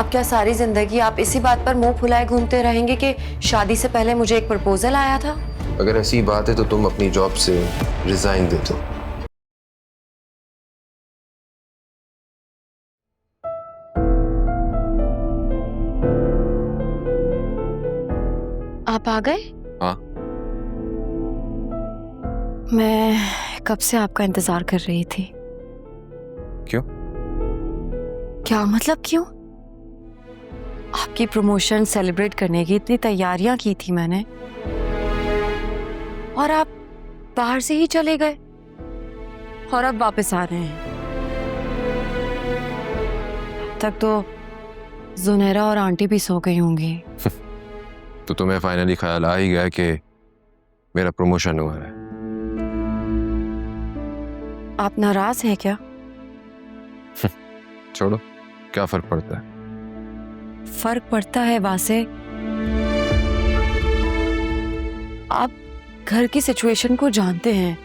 अब क्या सारी जिंदगी आप इसी बात पर मुंह फुलाए घूमते रहेंगे कि शादी से पहले मुझे एक प्रपोजल आया था? अगर ऐसी बात है तो तुम अपनी जॉब से रिजाइन दे दो। आप आ गए? हाँ। मैं कब से आपका इंतजार कर रही थी। क्यों? क्या मतलब क्यों? आपकी प्रमोशन सेलिब्रेट करने की इतनी तैयारियां की थी मैंने, और आप बाहर से ही चले गए और अब वापस आ रहे हैं। तब तो जुनैरा और आंटी भी सो गई होंगी। तो तुम्हें फाइनली ख्याल आ ही गया कि मेरा प्रमोशन हुआ है। आप नाराज हैं क्या? छोड़ो, क्या फर्क पड़ता है। फर्क पड़ता है वासे। आप घर की सिचुएशन को जानते हैं।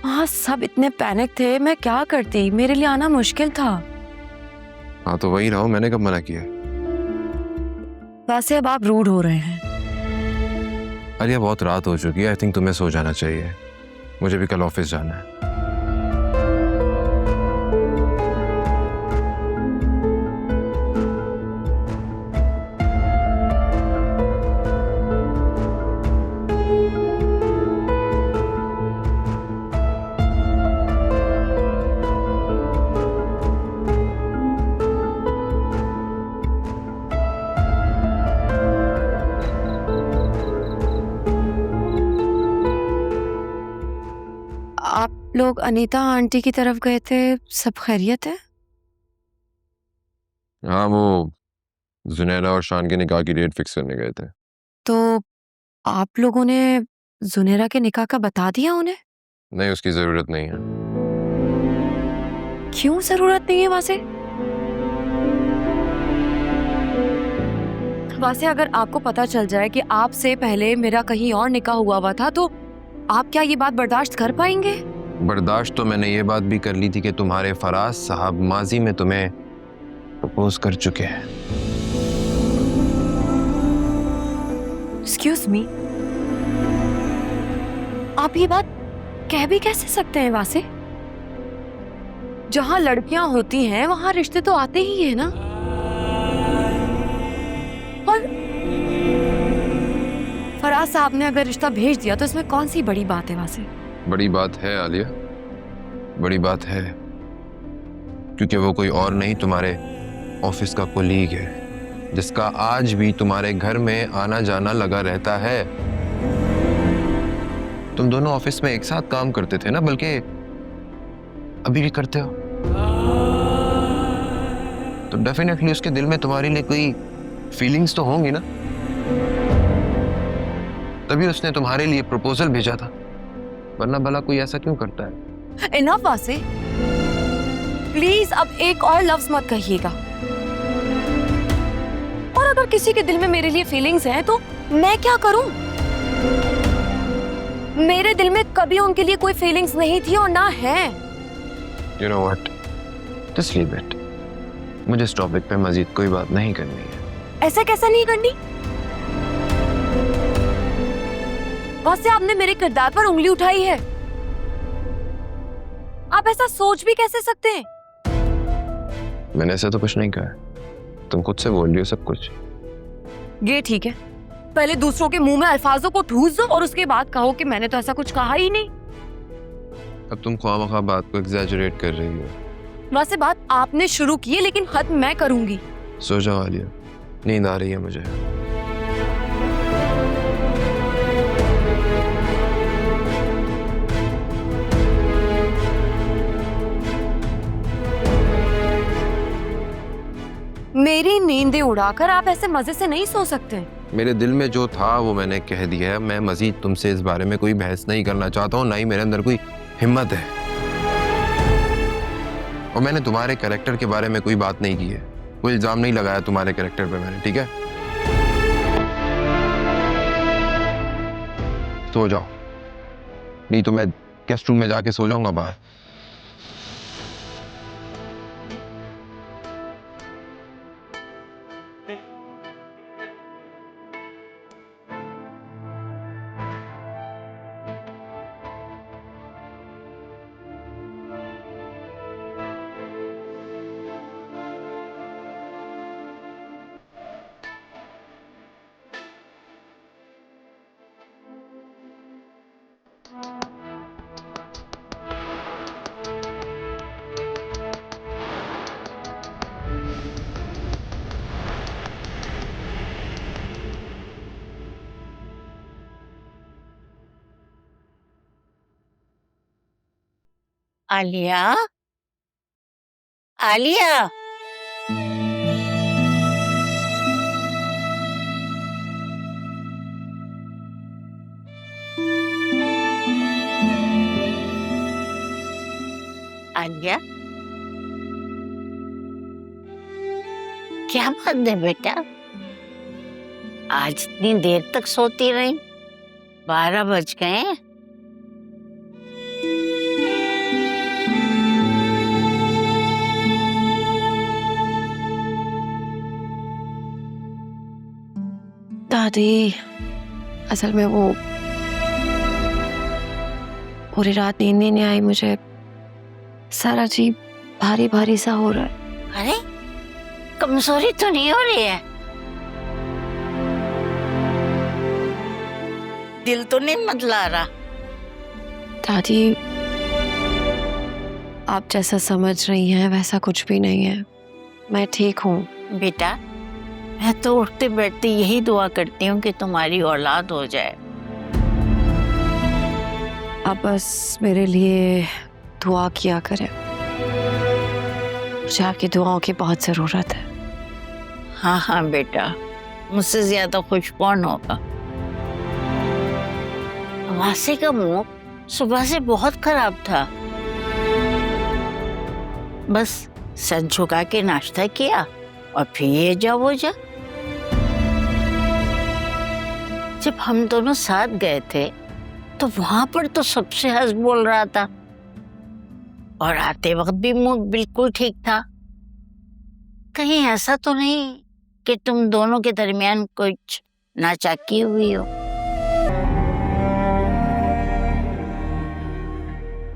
वहां सब इतने पैनिक थे, मैं क्या करती, मेरे लिए आना मुश्किल था। हाँ तो वही रहो, मैंने कब मना किया? वैसे अब आप रूड हो रहे हैं। अरे बहुत रात हो चुकी है, आई थिंक तुम्हें सो जाना चाहिए। मुझे भी कल ऑफिस जाना है। आप लोग अनीता आंटी की तरफ गए थे, सब खैरियत है? हाँ, वो जुनैरा और शान के निकाह की डेट फिक्स करने गए थे। तो आप लोगों ने जुनैरा के निकाह का बता दिया उन्हें? नहीं, उसकी जरूरत नहीं है। क्यों जरूरत नहीं है वासे? वासे, अगर आपको पता चल जाए कि आपसे पहले मेरा कहीं और निकाह हुआ था तो आप क्या ये बात बर्दाश्त कर पाएंगे? बर्दाश्त तो मैंने ये बात भी कर ली थी कि तुम्हारे फराज साहब माजी में तुम्हें प्रपोज कर चुके हैं। एक्सक्यूज मी, आप ये बात कह भी कैसे सकते हैं वासे? जहां लड़कियां होती हैं वहां रिश्ते तो आते ही है ना। और फराज साहब ने अगर रिश्ता भेज दिया तो इसमें कौन सी बड़ी बात है वासे? बड़ी बात है आलिया, बड़ी बात है, क्योंकि वो कोई और नहीं, तुम्हारे ऑफिस का कोलीग है जिसका आज भी तुम्हारे घर में आना जाना लगा रहता है। तुम दोनों ऑफिस में एक साथ काम करते थे ना, बल्कि अभी भी करते हो। तो डेफिनेटली उसके दिल में तुम्हारे लिए कोई फीलिंग्स तो होंगी ना, तभी उसने तुम्हारे लिए प्रपोजल भेजा था। वरना भला कोई ऐसा क्यों करता है? इनफ वासे, प्लीज अब एक और लफ्ज मत कहिएगा। और अगर किसी के दिल में मेरे लिए फीलिंग्स हैं तो मैं क्या करूं? मेरे दिल में कभी उनके लिए कोई फीलिंग्स नहीं थी और ना है। You know what? Just leave it. मुझे इस टॉपिक पे मजीद कोई बात नहीं करनी है। ऐसा कैसा नहीं करनी? वैसे आपने मेरे किरदार पर उंगली उठाई है। आप ऐसा सोच भी कैसे सकते हैं? मैंने ऐसा तो कुछ नहीं कहा, तुम खुद से बोल रही हो सब कुछ। ये ठीक है, पहले दूसरों के मुंह में अल्फाजों को ठूस दो और उसके बाद कहो कि मैंने तो ऐसा कुछ कहा ही नहीं। अब तुम ख्वामखा बात को एग्जैजरेट कर रही हो। वैसे बात आपने शुरू की है लेकिन खत्म मैं करूंगी। सो जाओ आलिया, नींद आ रही है मुझे। मेरी नींदें उड़ाकर आप ऐसे मजे से नहीं सो सकते। मेरे दिल में जो था वो मैंने कह दिया है। मैं मजीद तुमसे इस बारे में कोई बहस नहीं करना चाहता हूँ, ना ही मेरे अंदर कोई हिम्मत है। और मैंने तुम्हारे कैरेक्टर के बारे में कोई बात नहीं की है, कोई इल्जाम नहीं लगाया तुम्हारे कैरेक्टर पे मैंने, ठीक है? सो जाओ, नहीं तो मैं गेस्ट रूम में जाके सो जाऊंगा बाहर। आलिया, आलिया, आलिया, क्या बात है बेटा? आज इतनी देर तक सोती रही? 12 बज गए। दादी, असल में वो पूरी रात नींद ही नहीं आई मुझे। सारा अजीब भारी भारी सा हो रहा है। अरे, कमजोरी तो नहीं हो रही है? दिल तो नहीं मतला रहा? दादी, आप जैसा समझ रही हैं वैसा कुछ भी नहीं है। मैं ठीक हूँ। बेटा, मैं तो उठते बैठते यही दुआ करती हूँ कि तुम्हारी औलाद हो जाए। आप बस मेरे लिए दुआ किया करें। मुझे आपकी दुआओं की बहुत ज़रूरत है। हाँ हाँ बेटा, मुझसे ज्यादा खुश कौन होगा। वासी का मुंह सुबह से बहुत खराब था। बस सर झुका के नाश्ता किया और फिर ये जा वो जा। जब हम दोनों साथ गए थे तो वहां पर तो सबसे हंस बोल रहा था और आते वक्त भी मूड बिल्कुल ठीक था। कहीं ऐसा तो नहीं कि तुम दोनों के दरमियान कुछ नाचाकी हुई हो?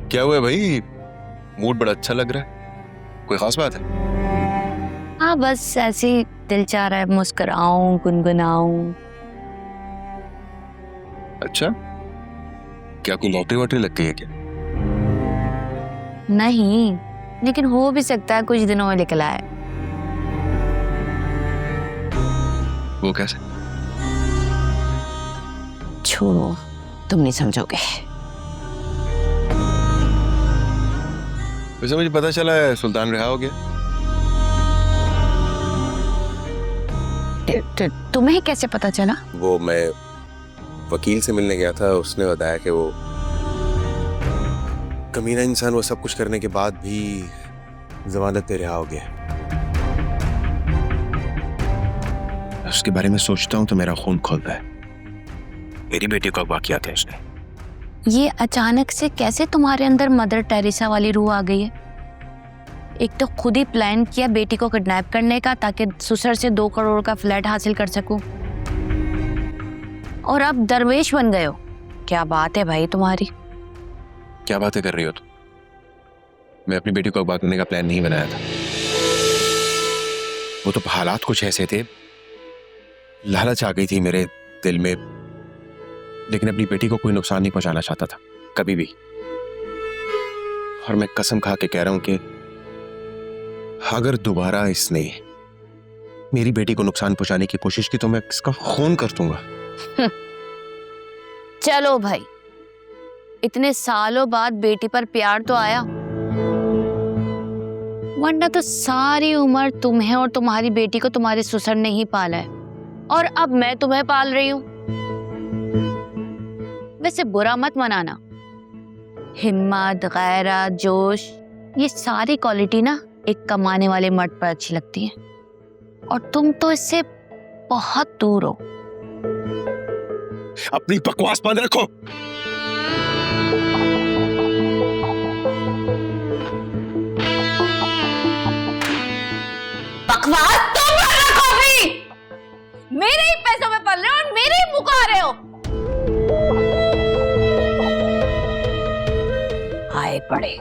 क्या हुआ भाई? मूड बड़ा अच्छा लग रहा है, कोई खास बात है? हाँ, बस ऐसे ही दिल चाह रहा है मुस्कुराऊं, गुनगुनाऊं। अच्छा, क्या कोई लॉटरी वॉटरी लग गई है क्या? नहीं, लेकिन हो भी सकता है कुछ दिनों में निकला है। वो कैसे? छोड़ो, तुम नहीं समझोगे। वैसे मुझे पता चला है सुल्तान रिहा हो गया। तुम्हें कैसे पता चला? वो मैं वकील से मिलने गया था, उसने बताया कि वो कमीना इंसान वो सब कुछ करने के बाद भी जमानत पे रिहा हो गया। उसके बारे में सोचता हूँ तो मेरा खून खौलता है। मेरी बेटी को अगवा किया था उसने। ये अचानक से कैसे तुम्हारे अंदर मदर टेरेसा वाली रूह आ गई है? एक तो खुद ही प्लान किया बेटी को किडनैप करने का ताकि ससुर से 2 करोड़ का फ्लैट हासिल कर सकूं, और अब दरवेश बन गए हो। क्या बात है भाई तुम्हारी? क्या बातें कर रही हो तुम? मैं अपनी बेटी को अगवा करने का प्लान नहीं बनाया था। वो तो हालात कुछ ऐसे थे, लालच आ गई थी मेरे दिल में, लेकिन अपनी बेटी को कोई नुकसान नहीं पहुंचाना चाहता था कभी भी। और मैं कसम खा के कह रहा हूं कि अगर दोबारा इसने मेरी बेटी को नुकसान पहुंचाने की कोशिश की तो मैं इसका खून कर दूंगा। चलो भाई, इतने सालों बाद बेटी पर प्यार तो आया, वरना तो सारी उम्र तुम्हें और तुम्हारी बेटी को तुम्हारे ससुर ने ही पाला है, और अब मैं तुम्हें पाल रही हूं। वैसे बुरा मत मनाना, हिम्मत, गैरत, जोश, ये सारी क्वालिटी ना एक कमाने वाले मर्द पर अच्छी लगती है, और तुम तो इससे बहुत दूर हो। अपनी बकवास बंद रखो। बकवास तुम रखो भी। पड़े।